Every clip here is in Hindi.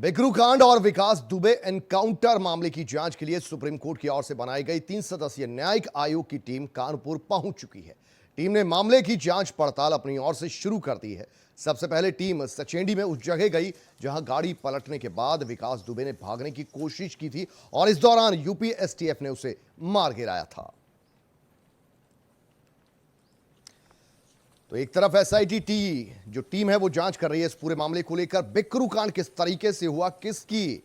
बिकरू कांड और विकास दुबे एनकाउंटर मामले की जांच के लिए सुप्रीम कोर्ट की ओर से बनाई गई 3 सदस्यीय न्यायिक आयोग की टीम कानपुर पहुंच चुकी है। टीम ने मामले की जांच पड़ताल अपनी ओर से शुरू कर दी है। सबसे पहले टीम सचेंडी में उस जगह गई जहां गाड़ी पलटने के बाद विकास दुबे ने भागने की कोशिश की थी और इस दौरान यूपी एसटीएफ ने उसे मार गिराया था। तो एक तरफ एसआईटी जो टीम है वो जांच कर रही है इस पूरे मामले को लेकर। बिकरू कांड किस तरीके से हुआ, किसकी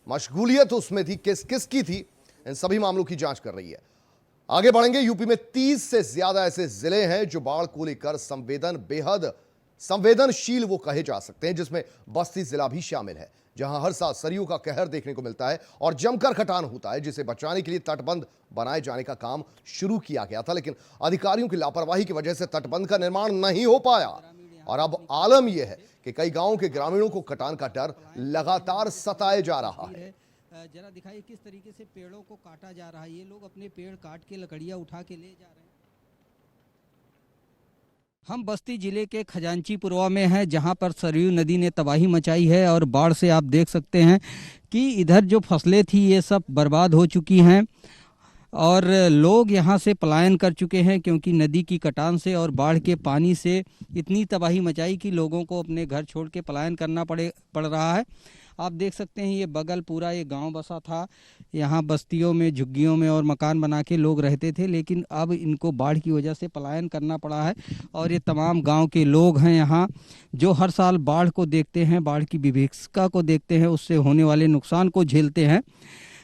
मशगूलियत उसमें थी, किसकी थी, इन सभी मामलों की जांच कर रही है। आगे बढ़ेंगे। यूपी में 30 से ज्यादा ऐसे जिले हैं जो बाढ़ को लेकर बेहद संवेदनशील वो कहे जा सकते हैं, जिसमें बस्ती जिला भी शामिल है, जहां हर साल सरयू का कहर देखने को मिलता है और जमकर खटान होता है, जिसे बचाने के लिए तटबंध बनाए जाने का काम शुरू किया गया था, लेकिन अधिकारियों की लापरवाही की वजह से तटबंध का निर्माण नहीं हो पाया। और अब आलम यह है कि कई गांवों के ग्रामीणों को कटान का डर लगातार सताए जा रहा है। जरा दिखाइए किस तरीके से पेड़ों को काटा जा रहा है। ये लोग अपने पेड़ काट के लकड़ियां उठा के ले जा रहे हैं। हम बस्ती जिले के खजांचीपुरवा में हैं, जहां पर सरयू नदी ने तबाही मचाई है और बाढ़ से आप देख सकते हैं कि इधर जो फसलें थी ये सब बर्बाद हो चुकी हैं और लोग यहां से पलायन कर चुके हैं, क्योंकि नदी की कटान से और बाढ़ के पानी से इतनी तबाही मचाई कि लोगों को अपने घर छोड़ के पलायन करना पड़ रहा है। आप देख सकते हैं ये बगल पूरा ये गांव बसा था, यहाँ बस्तियों में, झुग्गियों में और मकान बना के लोग रहते थे, लेकिन अब इनको बाढ़ की वजह से पलायन करना पड़ा है। और ये तमाम गांव के लोग हैं यहाँ जो हर साल बाढ़ को देखते हैं, बाढ़ की विभीषिका को देखते हैं, उससे होने वाले नुकसान को झेलते हैं।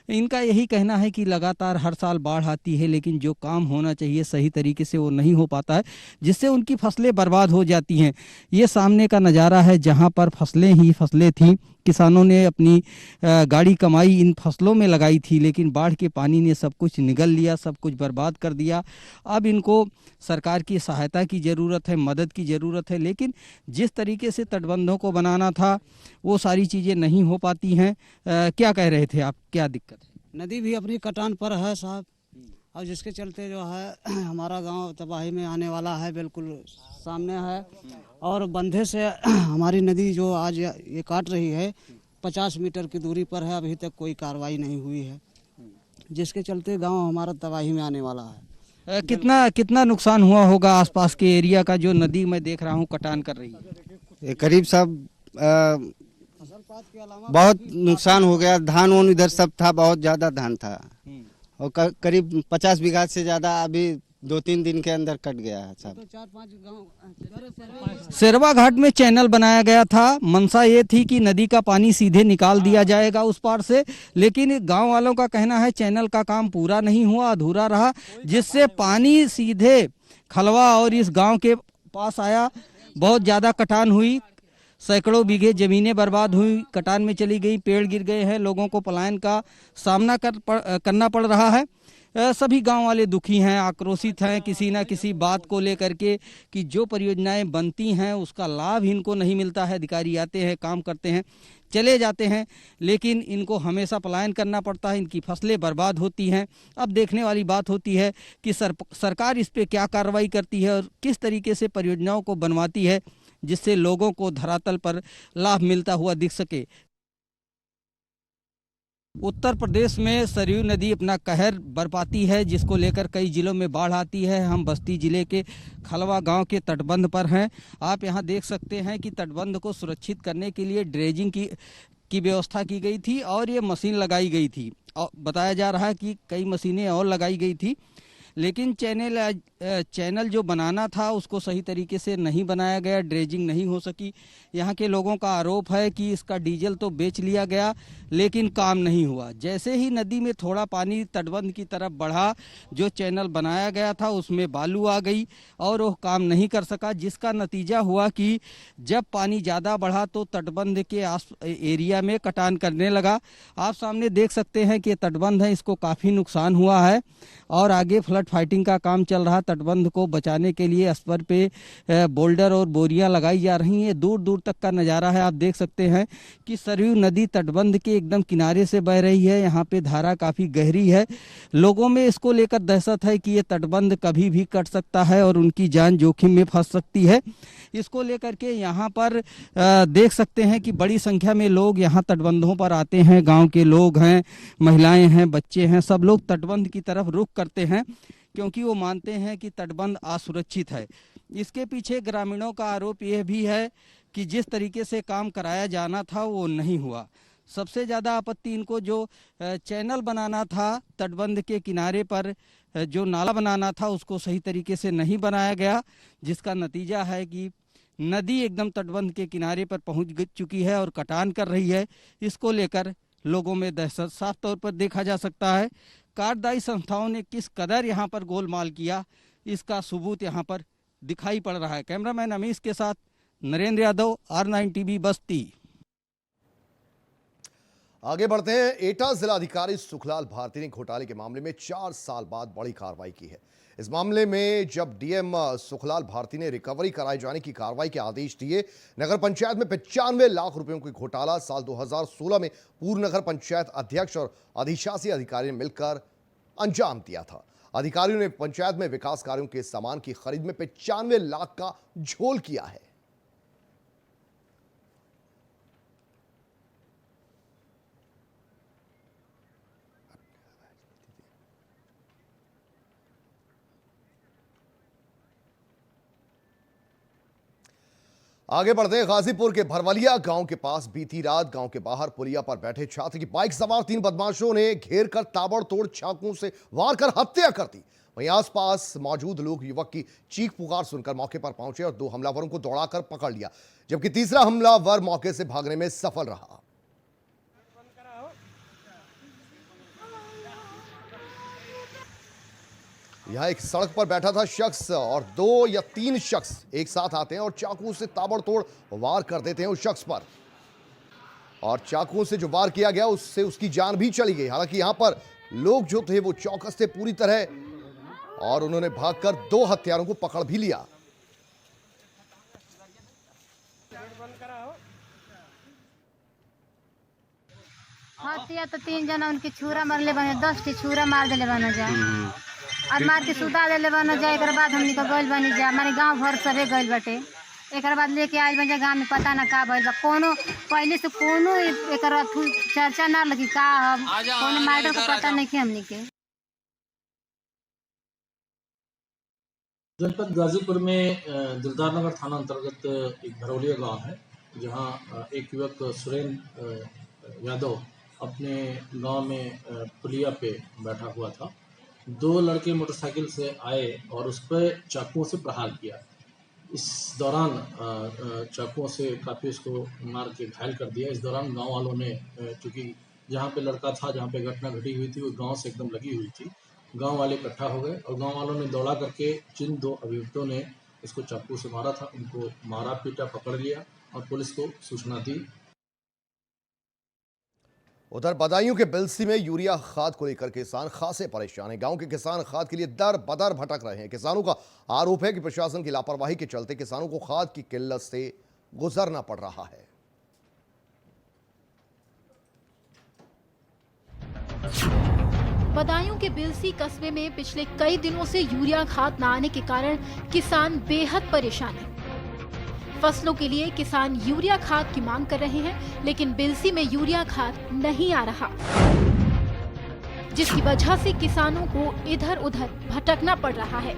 इनका यही कहना है कि लगातार हर साल बाढ़ आती है, लेकिन जो काम होना चाहिए सही तरीके से वो नहीं हो पाता है, जिससे उनकी फसलें बर्बाद हो जाती हैं। ये सामने का नज़ारा है जहां पर फसलें ही फसलें थीं। किसानों ने अपनी गाड़ी कमाई इन फसलों में लगाई थी, लेकिन बाढ़ के पानी ने सब कुछ निगल लिया, सब कुछ बर्बाद कर दिया। अब इनको सरकार की सहायता की ज़रूरत है, मदद की ज़रूरत है, लेकिन जिस तरीके से तटबंधों को बनाना था वो सारी चीज़ें नहीं हो पाती हैं। क्या कह रहे थे आप, क्या दिक्कत है? नदी भी अपनी कटान पर है साहब, और जिसके चलते जो है हमारा गांव तबाही में आने वाला है, बिल्कुल सामने है। और बंधे से हमारी नदी जो आज ये काट रही है 50 मीटर की दूरी पर है, अभी तक कोई कार्रवाई नहीं हुई है, जिसके चलते गांव हमारा तबाही में आने वाला है। कितना नुकसान हुआ होगा आसपास के एरिया का, जो नदी मैं देख रहा हूँ कटान कर रही है? करीब सब बहुत नुकसान हो गया। धान वान इधर सब था, बहुत ज्यादा धान था और करीब 50 बीघा से ज्यादा अभी 2-3 दिन के अंदर कट गया है सब। 4-5 गांव शेरवा घाट में चैनल बनाया गया था। मंशा ये थी कि नदी का पानी सीधे निकाल दिया जाएगा उस पार से, लेकिन गांव वालों का कहना है चैनल का काम पूरा नहीं हुआ, अधूरा रहा, जिससे पानी सीधे खलवा और इस गांव के पास आया। बहुत ज्यादा कटान हुई, सैकड़ों बीघे जमीनें बर्बाद हुई, कटान में चली गई, पेड़ गिर गए हैं, लोगों को पलायन का सामना करना पड़ रहा है। सभी गांव वाले दुखी हैं, आक्रोशित हैं किसी न किसी बात को लेकर के कि जो परियोजनाएं बनती हैं उसका लाभ इनको नहीं मिलता है। अधिकारी आते हैं, काम करते हैं, चले जाते हैं, लेकिन इनको हमेशा पलायन करना पड़ता है, इनकी फसलें बर्बाद होती हैं। अब देखने वाली बात होती है कि सरकार इस पे क्या कार्रवाई करती है और किस तरीके से परियोजनाओं को बनवाती है, जिससे लोगों को धरातल पर लाभ मिलता हुआ दिख सके। उत्तर प्रदेश में सरयू नदी अपना कहर बरपाती है, जिसको लेकर कई जिलों में बाढ़ आती है। हम बस्ती जिले के खलवा गांव के तटबंध पर हैं। आप यहां देख सकते हैं कि तटबंध को सुरक्षित करने के लिए ड्रेजिंग की व्यवस्था की गई थी और ये मशीन लगाई गई थी, और बताया जा रहा है कि कई मशीनें और लगाई गई थी, लेकिन चैनल जो बनाना था उसको सही तरीके से नहीं बनाया गया, ड्रेजिंग नहीं हो सकी। यहाँ के लोगों का आरोप है कि इसका डीजल तो बेच लिया गया, लेकिन काम नहीं हुआ। जैसे ही नदी में थोड़ा पानी तटबंध की तरफ बढ़ा, जो चैनल बनाया गया था उसमें बालू आ गई और वो काम नहीं कर सका, जिसका नतीजा हुआ कि जब पानी ज़्यादा बढ़ा तो तटबंध के एरिया में कटान करने लगा। आप सामने देख सकते हैं कि तटबंध है, इसको काफ़ी नुकसान हुआ है और आगे फ्लड फाइटिंग का काम चल रहा तटबंध को बचाने के लिए इस पर पे बोल्डर और बोरियां लगाई जा रही हैं। दूर दूर तक का नज़ारा है। आप देख सकते हैं कि सरयू नदी तटबंध के एकदम किनारे से बह रही है। यहाँ पे धारा काफ़ी गहरी है। लोगों में इसको लेकर दहशत है कि ये तटबंध कभी भी कट सकता है और उनकी जान जोखिम में फंस सकती है। इसको लेकर के यहाँ पर देख सकते हैं कि बड़ी संख्या में लोग यहाँ तटबंधों पर आते हैं। गांव के लोग हैं, महिलाएं हैं, बच्चे हैं, सब लोग तटबंध की तरफ रुख करते हैं क्योंकि वो मानते हैं कि तटबंध असुरक्षित है। इसके पीछे ग्रामीणों का आरोप यह भी है कि जिस तरीके से काम कराया जाना था वो नहीं हुआ। सबसे ज़्यादा आपत्ति इनको जो चैनल बनाना था तटबंध के किनारे पर, जो नाला बनाना था उसको सही तरीके से नहीं बनाया गया, जिसका नतीजा है कि नदी एकदम तटबंध के किनारे पर पहुंच चुकी है और कटान कर रही है। इसको लेकर लोगों में दहशत साफ तौर पर देखा जा सकता है। कार्यदायी संस्थाओं ने किस कदर यहाँ पर गोलमाल किया, इसका सबूत यहाँ पर दिखाई पड़ रहा है। कैमरामैन अमीश के साथ नरेंद्र यादव, R9 TV, बस्ती। आगे बढ़ते हैं। एटा जिलाधिकारी सुखलाल भारती ने घोटाले के मामले में 4 साल बाद बड़ी कार्रवाई की है। इस मामले में जब डीएम सुखलाल भारती ने रिकवरी कराए जाने की कार्रवाई के आदेश दिए, नगर पंचायत में 95 लाख रुपयों की घोटाला साल 2016 में पूर्व नगर पंचायत अध्यक्ष और अधिशासी अधिकारी ने मिलकर अंजाम दिया था। अधिकारियों ने पंचायत में विकास कार्यों के सामान की खरीद में 95 लाख का झोल किया है। आगे बढ़ते हैं। गाजीपुर के भरवलिया गांव के पास बीती रात गांव के बाहर पुलिया पर बैठे छात्र की बाइक सवार 3 बदमाशों ने घेर कर ताबड़तोड़ चाकू से वार कर हत्या कर दी। वहीं आसपास मौजूद लोग युवक की चीख पुकार सुनकर मौके पर पहुंचे और 2 हमलावरों को दौड़ाकर पकड़ लिया, जबकि तीसरा हमलावर मौके से भागने में सफल रहा। यहां एक सड़क पर बैठा था शख्स और 2 या 3 शख्स एक साथ आते हैं और चाकू से ताबड़तोड़ वार कर देते हैं उस शख्स पर, और चाकू से जो वार किया गया उससे उसकी जान भी चली गई। हालांकि यहां पर लोग जो थे वो चौकस थे पूरी तरह, और उन्होंने भागकर 2 हत्यारों को पकड़ भी लिया। हत्या तो 3 जना उनके छुरा मारले बने, 10 टी छुरा मार देले बने जा और मार के सुधा देले बने जा। एक बाद हमनी को गइल बनी जा, मारे गांव भर सबे गइल बाटे। एक बाद लेके आइल बन जा गांव में, पता ना का भइल बा। कोनो पहले से कोनो एकर चर्चा ना लगी का हम कोनो मैटर को पता नहीं कि हमनी के। जनपद गाजीपुर में दिलदार नगर थाना अंतर्गत एक भरौलिया गांव है, जहां एक युवक सुरेंद्र यादव अपने गांव में पुलिया पे बैठा हुआ था। 2 लड़के मोटरसाइकिल से आए और उस पर चाकुओं से प्रहार किया। इस दौरान चाकुओं से काफ़ी उसको मार के घायल कर दिया। इस दौरान गांव वालों ने, क्योंकि जहां पे लड़का था, जहां पे घटना घटी हुई थी, वो गांव से एकदम लगी हुई थी, गांव वाले इकट्ठा हो गए और गांव वालों ने दौड़ा करके जिन 2 अभियुक्तों ने इसको चाकू से मारा था उनको मारा पीटा, पकड़ लिया और पुलिस को सूचना दी। उधर बदायूं के बिलसी में यूरिया खाद को लेकर किसान खासे परेशान हैं। गांव के किसान खाद के लिए दर बदर भटक रहे हैं। किसानों का आरोप है कि प्रशासन की लापरवाही के चलते किसानों को खाद की किल्लत से गुजरना पड़ रहा है। बदायूं के बिलसी कस्बे में पिछले कई दिनों से यूरिया खाद न आने के कारण किसान बेहद परेशान हैं। फसलों के लिए किसान यूरिया खाद की मांग कर रहे हैं, लेकिन बिलसी में यूरिया खाद नहीं आ रहा, जिसकी वजह से किसानों को इधर उधर भटकना पड़ रहा है।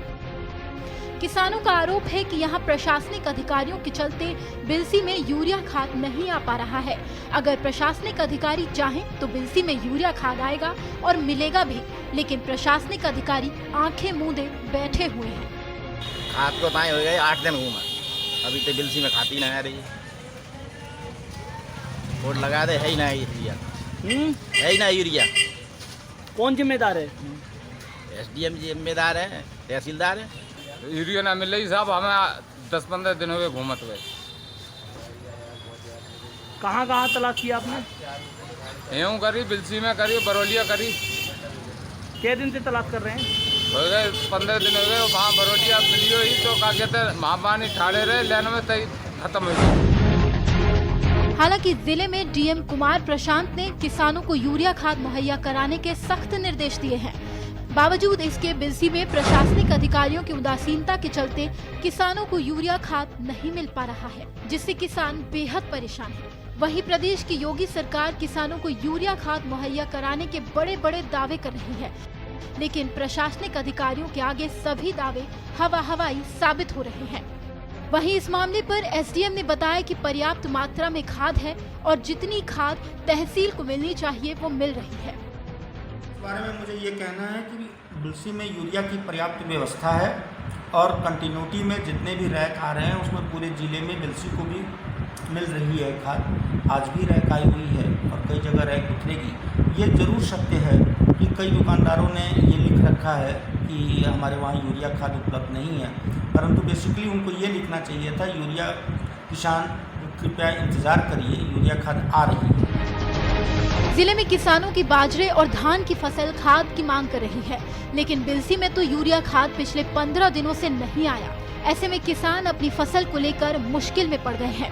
किसानों का आरोप है कि यहां प्रशासनिक अधिकारियों के चलते बिलसी में यूरिया खाद नहीं आ पा रहा है। अगर प्रशासनिक अधिकारी चाहें तो बिलसी में यूरिया खाद आएगा और मिलेगा भी, लेकिन प्रशासनिक अधिकारी आंखें मूंदे बैठे हुए हैं। खाद को ताए हो गए 8 दिन घूमा, अभी तो बिलसी में खाती नहीं आ रही। वोट लगा दे, है ही ना यूरिया, है ही ना यूरिया। कौन जिम्मेदार है? SDM जिम्मेदार है, तहसीलदार है। यूरिया ना मिल रही साहब, हमें 10-15 दिन हो गए घूमत हुए। कहाँ कहाँ तलाश किया आपने? यूँ करी, बिलसी में करी, बरौलिया करी। कितने दिन से तलाश कर रहे हैं? हो गए 15 दिन हो गए वहाँ बरोटिया मिलियो ही तो क्या कहते हैं महापानी ठाड़े रहे लाइन में तय खत्म हो गई। हालांकि जिले में डीएम कुमार प्रशांत ने किसानों को यूरिया खाद मुहैया कराने के सख्त निर्देश दिए हैं। बावजूद इसके बिलसी में प्रशासनिक अधिकारियों की उदासीनता के चलते किसानों को यूरिया खाद नहीं मिल पा रहा है, जिससे किसान बेहद परेशान हैं। वहीं प्रदेश की योगी सरकार किसानों को यूरिया खाद मुहैया कराने के बड़े बड़े दावे कर रही है, लेकिन प्रशासनिक अधिकारियों के आगे सभी दावे हवाई साबित हो रहे हैं। वहीं इस मामले पर एसडीएम ने बताया कि पर्याप्त मात्रा में खाद है और जितनी खाद तहसील को मिलनी चाहिए वो मिल रही है। इस बारे में मुझे ये कहना है कि बिलसी में यूरिया की पर्याप्त व्यवस्था है और कंटिन्यूटी में जितने भी रैक आ रहे हैं उसमें पूरे ज़िले में बिलसी को भी मिल रही है खाद। आज भी रैक आई हुई है और कई जगह रैक उतरेगी। ये जरूर सत्य है कि कई दुकानदारों ने ये लिख रखा है कि हमारे वहाँ यूरिया खाद उपलब्ध नहीं है, परंतु बेसिकली उनको ये लिखना चाहिए था यूरिया किसान कृपया इंतज़ार करिए, यूरिया खाद आ रही है। जिले में किसानों की बाजरे और धान की फसल खाद की मांग कर रही है, लेकिन बिलसी में तो यूरिया खाद पिछले 15 दिनों से नहीं आया। ऐसे में किसान अपनी फसल को लेकर मुश्किल में पड़ गए हैं।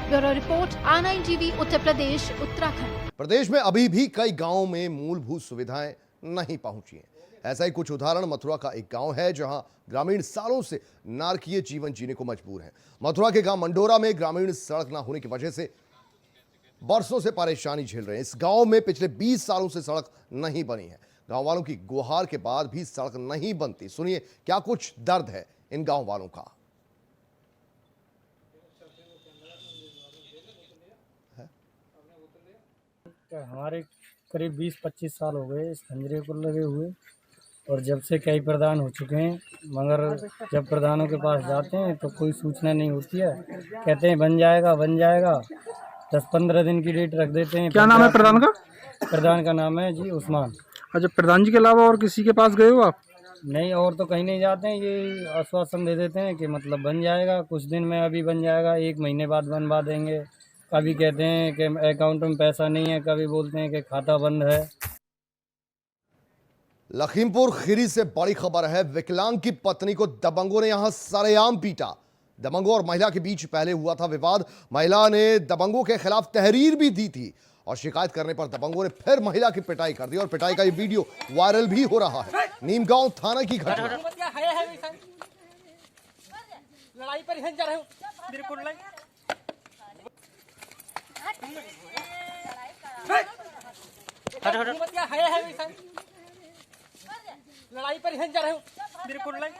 Bureau report R9 TV Uttar Pradesh Uttarakhand. प्रदेश में अभी भी कई गांवों में मूलभूत सुविधाएं नहीं पहुंची हैं। ऐसा ही कुछ उदाहरण मथुरा का एक गांव है जहां ग्रामीण सालों से नारकीय जीवन जीने को मजबूर हैं। मथुरा के गांव मंडोरा में ग्रामीण सड़क न होने की वजह से बरसों से परेशानी झेल रहे हैं। इस गांव में पिछले 20 सालों से सड़क नहीं बनी है। गांव वालों की गुहार के बाद भी सड़क नहीं बनती। सुनिए क्या कुछ दर्द है इन गांव वालों का। हमारे करीब 20-25 साल हो गए इस खंजरे को लगे हुए, और जब से कई प्रधान हो चुके हैं, मगर जब प्रधानों के पास जाते हैं तो कोई सूचना नहीं होती है। कहते हैं बन जाएगा 10-15 दिन की डेट रख देते हैं। क्या नाम है प्रधान का? प्रधान का नाम है जी उस्मान। अच्छा, प्रधान जी के अलावा और किसी के पास गए हो आप? नहीं, और तो कहीं नहीं जाते हैं। ये आश्वासन दे देते हैं कि मतलब बन जाएगा, कुछ दिन में अभी बन जाएगा, 1 महीने बाद बनवा देंगे। कभी कहते हैं कि अकाउंट में पैसा नहीं है, कभी बोलते हैं कि खाता बंद है। लखीमपुर खीरी से बड़ी खबर है। विकलांग की पत्नी को दबंगों ने यहां सरेआम पीटा। दबंगों और महिला के बीच पहले हुआ था विवाद। महिला ने दबंगों के खिलाफ तहरीर भी दी थी और शिकायत करने पर दबंगों ने फिर महिला की पिटाई कर दी और पिटाई का ये वीडियो वायरल भी हो रहा है। नीमगांव थाना की घटना। लड़ाई पर जा रहे हो बिल्कुल नहीं। लड़ाई पर जा रहे हो बिल्कुल नहीं।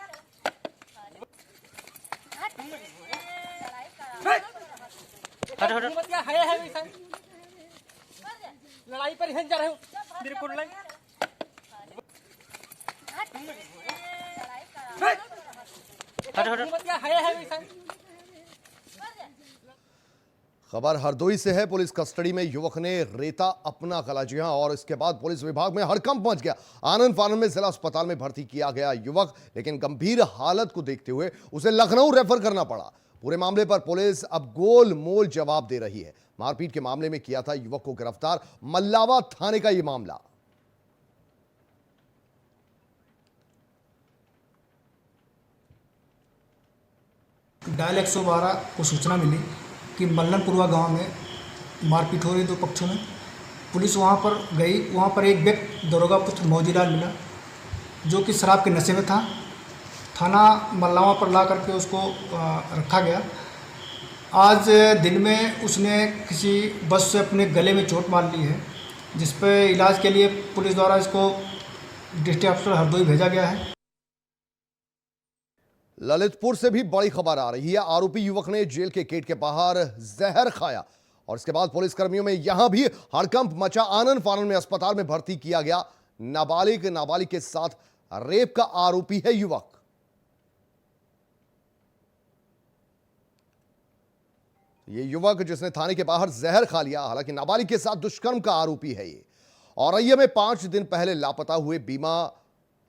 लड़ाई पर जा रहे हो बिल्कुल नहीं। खबर हरदोई से है। पुलिस कस्टडी में युवक ने रेता अपना गला जिया और इसके बाद पुलिस विभाग में हड़कंप मच गया। आनंद फानंद में जिला अस्पताल में भर्ती किया गया युवक, लेकिन गंभीर हालत को देखते हुए उसे लखनऊ रेफर करना पड़ा। पूरे मामले पर पुलिस अब गोल मोल जवाब दे रही है। मारपीट के मामले में किया था युवक को गिरफ्तार। मल्लावा थाने का यह मामला। डायल 112 को सूचना मिली कि मल्लनपुरवा गांव में मारपीट हो रही 2 पक्षों में। पुलिस वहां पर गई। वहां पर एक व्यक्ति दरोगा पुत्र मौजीलाल मिला जो कि शराब के नशे में था। थाना मल्लावा पर ला करके उसको रखा गया। आज दिन में उसने किसी बस से अपने गले में चोट मार ली है, जिस पे इलाज के लिए पुलिस द्वारा इसको डिस्ट्रिक्ट हॉस्पिटल हरदोई भेजा गया है। ललितपुर से भी बड़ी खबर आ रही है। आरोपी युवक ने जेल के गेट के बाहर जहर खाया और इसके बाद पुलिसकर्मियों में यहां भी हड़कंप मचा। आनंद फानंद में अस्पताल में भर्ती किया गया। नाबालिग के साथ रेप का आरोपी है युवक। ये युवक जिसने थाने के बाहर जहर खा लिया, हालांकि नाबालिग के साथ दुष्कर्म का आरोपी है ये। औरैया में 5 दिन पहले लापता हुए बीमा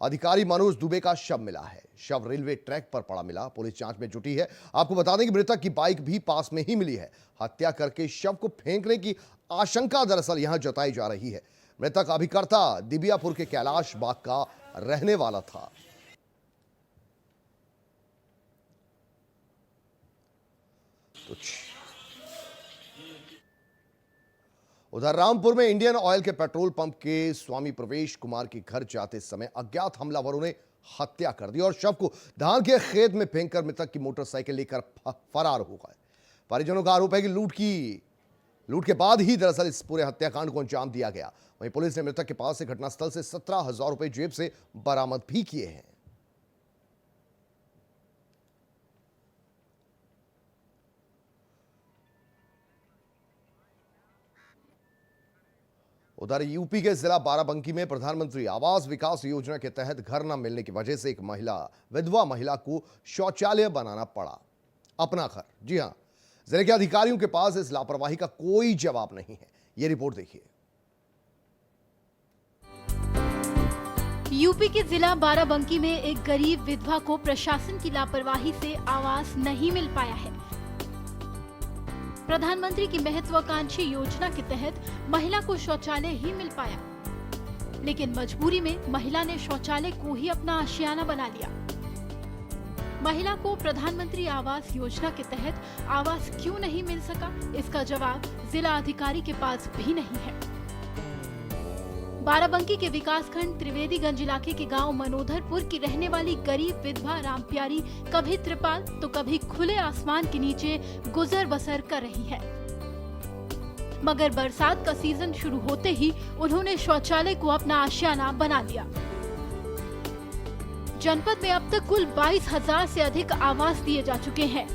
अधिकारी मनोज दुबे का शव मिला है। शव रेलवे ट्रैक पर पड़ा मिला। पुलिस जांच में जुटी है। आपको बता दें कि मृतक की बाइक भी पास में ही मिली है। हत्या करके शव को फेंकने की आशंका दरअसल यहां जताई जा रही है। मृतक अभिकर्ता दिबियापुर के कैलाश बाग का रहने वाला था। उधर रामपुर में इंडियन ऑयल के पेट्रोल पंप के स्वामी प्रवेश कुमार के घर जाते समय अज्ञात हमलावरों ने हत्या कर दी और शव को धान के खेत में फेंककर मृतक की मोटरसाइकिल लेकर फरार हो गए। परिजनों का आरोप है कि लूट के बाद ही दरअसल इस पूरे हत्याकांड को अंजाम दिया गया। वहीं पुलिस ने मृतक के पास से घटनास्थल से 17,000 रुपए जेब से बरामद भी किए हैं। उधर यूपी के जिला बाराबंकी में प्रधानमंत्री आवास विकास योजना के तहत घर न मिलने की वजह से एक विधवा महिला को शौचालय बनाना पड़ा। अपना घर, जी हां, जिले के अधिकारियों के पास इस लापरवाही का कोई जवाब नहीं है। यह रिपोर्ट देखिए। यूपी के जिला बाराबंकी में एक गरीब विधवा को प्रशासन की लापरवाही से आवास नहीं मिल पाया है। प्रधानमंत्री की महत्वाकांक्षी योजना के तहत महिला को शौचालय ही मिल पाया, लेकिन मजबूरी में महिला ने शौचालय को ही अपना आशियाना बना लिया। महिला को प्रधानमंत्री आवास योजना के तहत आवास क्यों नहीं मिल सका, इसका जवाब जिला अधिकारी के पास भी नहीं है। बाराबंकी के विकासखंड त्रिवेदीगंज इलाके के गांव मनोधरपुर की रहने वाली गरीब विधवा रामप्यारी कभी त्रिपाल तो कभी खुले आसमान के नीचे गुजर बसर कर रही है। मगर बरसात का सीजन शुरू होते ही उन्होंने शौचालय को अपना आशियाना बना लिया। जनपद में अब तक कुल 22,000 से अधिक आवास दिए जा चुके हैं।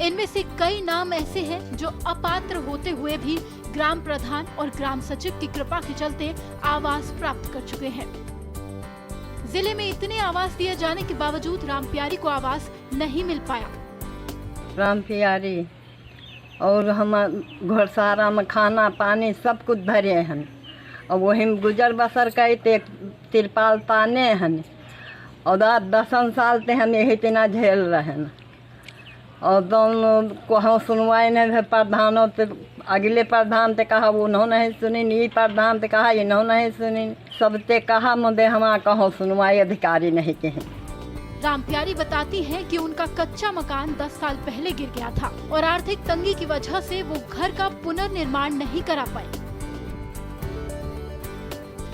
इनमें से कई नाम ऐसे हैं जो अपात्र होते हुए भी ग्राम प्रधान और ग्राम सचिव की कृपा के चलते आवास प्राप्त कर चुके हैं। जिले में इतने आवास दिए जाने के बावजूद रामप्यारी को आवास नहीं मिल पाया। रामप्यारी और हम घर सारा में खाना पानी सब कुछ भरे हैं और वही गुजर बसर करते तिरपाल ताने हैं और 10 साल ते हम यही तना झेल रहे हैं और दोनों को हम सुनवाई नहीं। प्रधानों ते अगले प्रधान ते कहा उन्होंने नहीं सुनी, ये प्रधान ते कहा इन्होंने नहीं सुनी, सब ते कहा मुद्दे हमारा कहो सुनवाई अधिकारी नहीं के हैं। रामप्यारी बताती हैं कि उनका कच्चा मकान 10 साल पहले गिर गया था और आर्थिक तंगी की वजह से वो घर का पुनर्निर्माण नहीं करा पाए।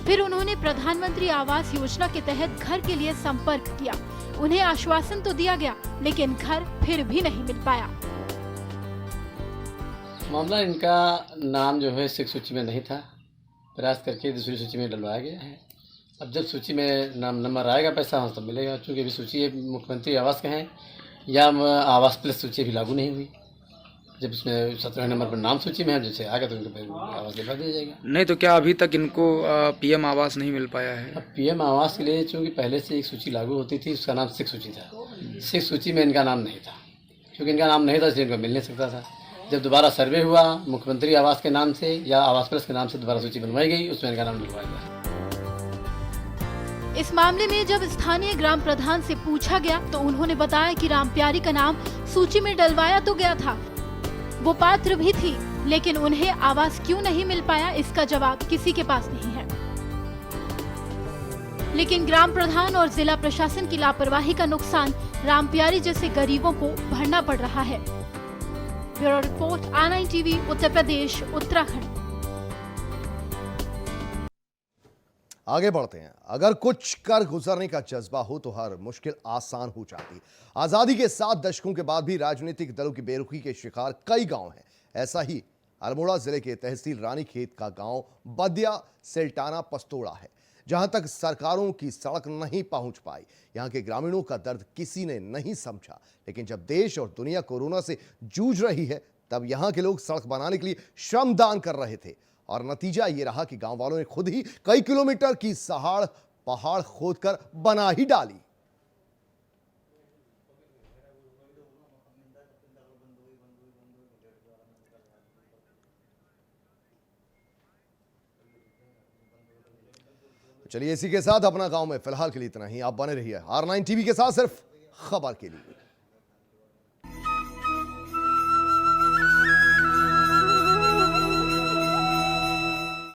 फिर उन्होंने प्रधानमंत्री आवास योजना के तहत घर के लिए संपर्क किया। उन्हें आश्वासन तो दिया गया, लेकिन घर फिर भी नहीं मिल पाया। मामला इनका नाम जो है सिख सूची में नहीं था, प्रयास करके दूसरी सूची में डलवाया गया है। अब जब सूची में नंबर आएगा पैसा तब तो मिलेगा, क्योंकि अभी सूची मुख्यमंत्री आवास के हैं या आवास प्लस सूची अभी लागू नहीं हुई। जब इसमें 17 नंबर पर नाम सूची में है, जैसे आएगा तो इनको आवास दिलवा दिया जाएगा। नहीं तो क्या अभी तक इनको पीएम आवास नहीं मिल पाया है? अब पीएम आवास के लिए चूँकि पहले से एक सूची लागू होती थी, उसका नाम सिख सूची था। सिख सूची में इनका नाम नहीं था, क्योंकि इनका नाम नहीं था इसलिए इनको मिल नहीं सकता था। जब दोबारा सर्वे हुआ मुख्यमंत्री आवास के नाम से या आवास प्लस के नाम से दोबारा सूची बनवाई गई, उसमें इनका नाम लिखवाया गया। इस मामले में जब स्थानीय ग्राम प्रधान से पूछा गया तो उन्होंने बताया कि रामप्यारी का नाम सूची में डलवाया तो गया था, वो पात्र भी थी, लेकिन उन्हें आवास क्यों नहीं मिल पाया, इसका जवाब किसी के पास नहीं है। लेकिन ग्राम प्रधान और जिला प्रशासन की लापरवाही का नुकसान रामप्यारी जैसे गरीबों को भरना पड़ रहा है। Bureau report, R9 TV, Uttar Pradesh, Uttarakhand. आगे बढ़ते हैं। अगर कुछ कर गुजरने का जज्बा हो तो हर मुश्किल आसान हो जाती। आजादी के 7 दशकों के बाद भी राजनीतिक दलों की बेरुखी के शिकार कई गांव हैं। ऐसा ही अल्मोड़ा जिले के तहसील रानीखेत का गांव बदिया सिल्टाना पस्तोड़ा है, जहां तक सरकारों की सड़क नहीं पहुंच पाई। यहां के ग्रामीणों का दर्द किसी ने नहीं समझा, लेकिन जब देश और दुनिया कोरोना से जूझ रही है तब यहां के लोग सड़क बनाने के लिए श्रमदान कर रहे थे और नतीजा ये रहा कि गांव वालों ने खुद ही कई किलोमीटर की सहाड़ पहाड़ खोदकर बना ही डाली। चलिए इसी के साथ अपना गांव में फिलहाल के लिए इतना ही। आप बने रहिए R9 टीवी के साथ, सिर्फ खबर के लिए।